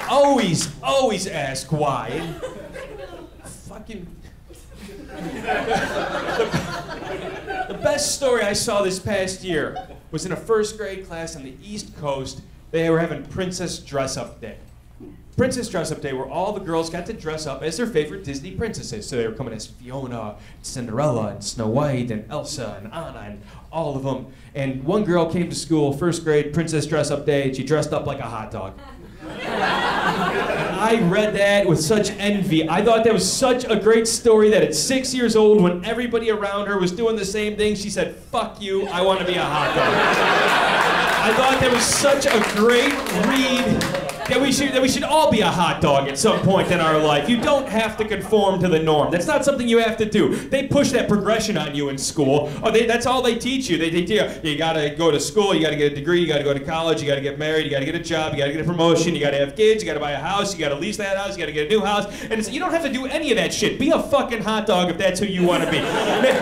always ask why. And fucking... The best story I saw this past year was in a first grade class on the East Coast. They were having Princess Dress-Up Day. Princess Dress-Up Day, where all the girls got to dress up as their favorite Disney princesses. So they were coming as Fiona, Cinderella, and Snow White, and Elsa, and Anna, and all of them. And one girl came to school, first grade, Princess Dress-Up Day, and she dressed up like a hot dog. I read that with such envy. I thought that was such a great story that at 6 years old, when everybody around her was doing the same thing, she said, "Fuck you, I want to be a hot dog." I thought that was such a great read. That we should all be a hot dog at some point in our life. You don't have to conform to the norm. That's not something you have to do. They push that progression on you in school. Oh, that's all they teach you. They teach you, you gotta go to school, you gotta get a degree, you gotta go to college, you gotta get married, you gotta get a job, you gotta get a promotion, you gotta have kids, you gotta buy a house, you gotta lease that house, you gotta get a new house. And you don't have to do any of that shit. Be a fucking hot dog if that's who you want to be.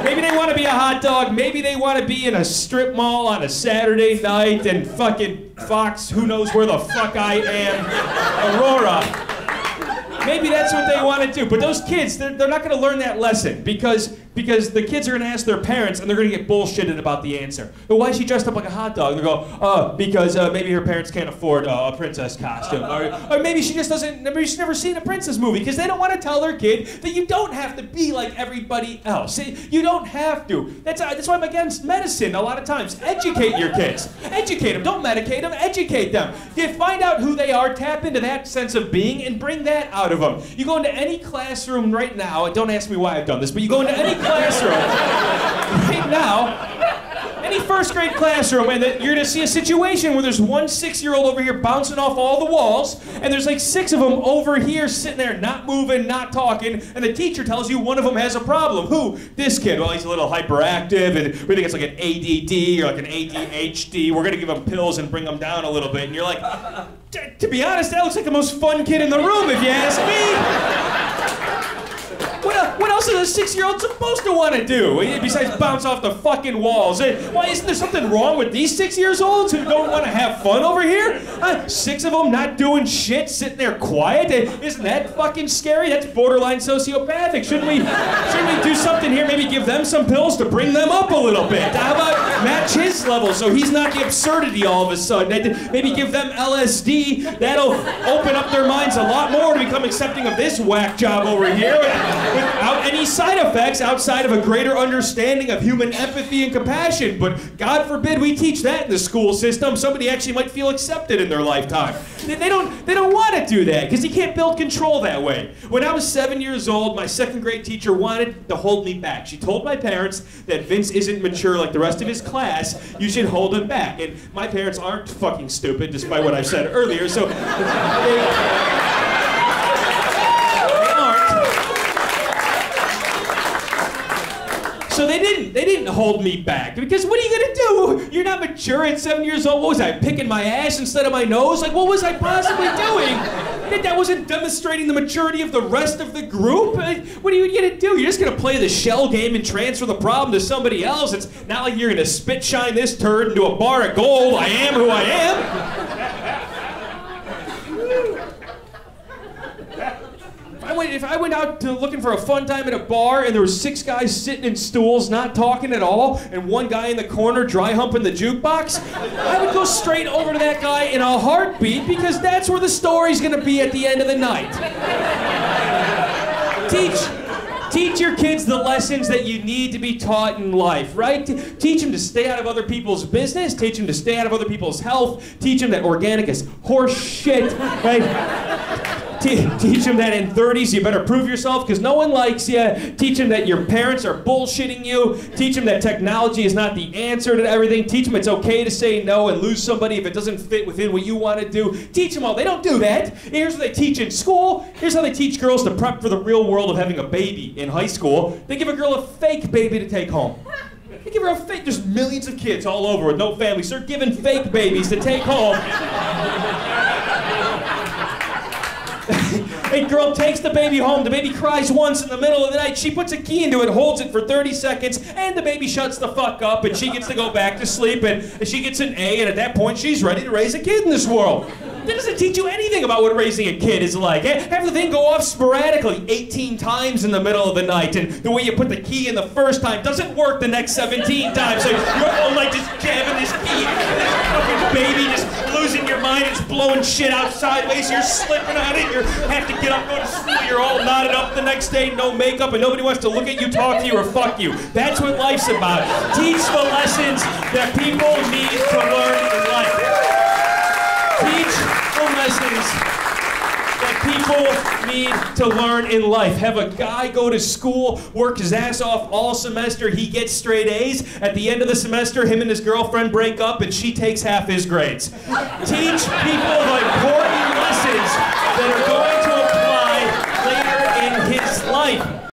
Maybe they want to be a hot dog. Maybe they want to be in a strip mall on a Saturday night and fucking Fox, who knows where the fuck I am, Aurora. Maybe that's what they want to do. But those kids, they're not going to learn that lesson because the kids are going to ask their parents and they're going to get bullshitted about the answer. But why is she dressed up like a hot dog? They go, because maybe her parents can't afford a princess costume. Or maybe she just doesn't, maybe she's never seen a princess movie because they don't want to tell their kid that you don't have to be like everybody else. You don't have to. That's why I'm against medicine a lot of times. Educate your kids. Educate them. Don't medicate them. Educate them. You find out who they are, tap into that sense of being, and bring that out of them. You go into any classroom right now, and don't ask me why I've done this, but you go into any classroom right now, any first grade classroom, and you're going to see a situation where there's one 6-year-old over here bouncing off all the walls, and there's like 6 of them over here sitting there not moving, not talking, and the teacher tells you one of them has a problem. Who? This kid. Well, he's a little hyperactive, and we think it's like an ADD or like an ADHD. We're going to give him pills and bring him down a little bit. And you're like, to be honest, that looks like the most fun kid in the room, if you ask me. What else is a 6-year-old supposed to want to do besides bounce off the fucking walls? Why isn't there something wrong with these 6-year-olds who don't want to have fun over here? 6 of them not doing shit, sitting there quiet. Isn't that fucking scary? That's borderline sociopathic. Shouldn't we do something here? Maybe give them some pills to bring them up a little bit. How about match his level so he's not the absurdity all of a sudden? Maybe give them LSD. That'll open up their minds a lot more to become accepting of this whack job over here. Without any side effects outside of a greater understanding of human empathy and compassion. But God forbid we teach that in the school system. Somebody actually might feel accepted in their lifetime. They don't want to do that because you can't build control that way. When I was 7 years old, my 2nd grade teacher wanted to hold me back. She told my parents that Vince isn't mature like the rest of his class. You should hold him back. And my parents aren't fucking stupid, despite what I said earlier. So So they didn't hold me back, because what are you gonna do? You're not mature at 7 years old. What was I, picking my ass instead of my nose? Like, what was I possibly doing? That wasn't demonstrating the maturity of the rest of the group. What are you gonna do? You're just gonna play the shell game and transfer the problem to somebody else. It's not like you're gonna spit shine this turd into a bar of gold. I am who I am. If I went out looking for a fun time at a bar and there were 6 guys sitting in stools not talking at all and one guy in the corner dry humping the jukebox, I would go straight over to that guy in a heartbeat, because that's where the story's gonna be at the end of the night. Teach your kids the lessons that you need to be taught in life, right? Teach them to stay out of other people's business. Teach them to stay out of other people's health. Teach them that organic is horse shit, right? Teach them that in 30s you better prove yourself because no one likes you. Teach them that your parents are bullshitting you. Teach them that technology is not the answer to everything. Teach them it's okay to say no and lose somebody if it doesn't fit within what you want to do. Teach them all. They don't do that. Here's what they teach in school. Here's how they teach girls to prep for the real world of having a baby in high school. They give a girl a fake baby to take home. They give her a fake. There's millions of kids all over with no families. They're giving fake babies to take home. A girl takes the baby home, the baby cries once in the middle of the night, she puts a key into it, holds it for 30 seconds, and the baby shuts the fuck up, and she gets to go back to sleep, and she gets an A, and at that point she's ready to raise a kid in this world. That doesn't teach you anything about what raising a kid is like. Have the thing go off sporadically 18 times in the middle of the night, and the way you put the key in the first time doesn't work the next 17 times. So you're all like just jabbing this key, this fucking baby just losing your mind, it's blowing shit out sideways, you're slipping on it, you have to get up, go to school, you're all knotted up the next day, no makeup, and nobody wants to look at you, talk to you, or fuck you. That's what life's about. Teach the lessons that people need to learn in life. Teach the lessons that people need to learn in life. Have a guy go to school, work his ass off all semester, he gets straight A's. At the end of the semester, him and his girlfriend break up and she takes half his grades. Teach people the important lessons that are going to apply later in his life.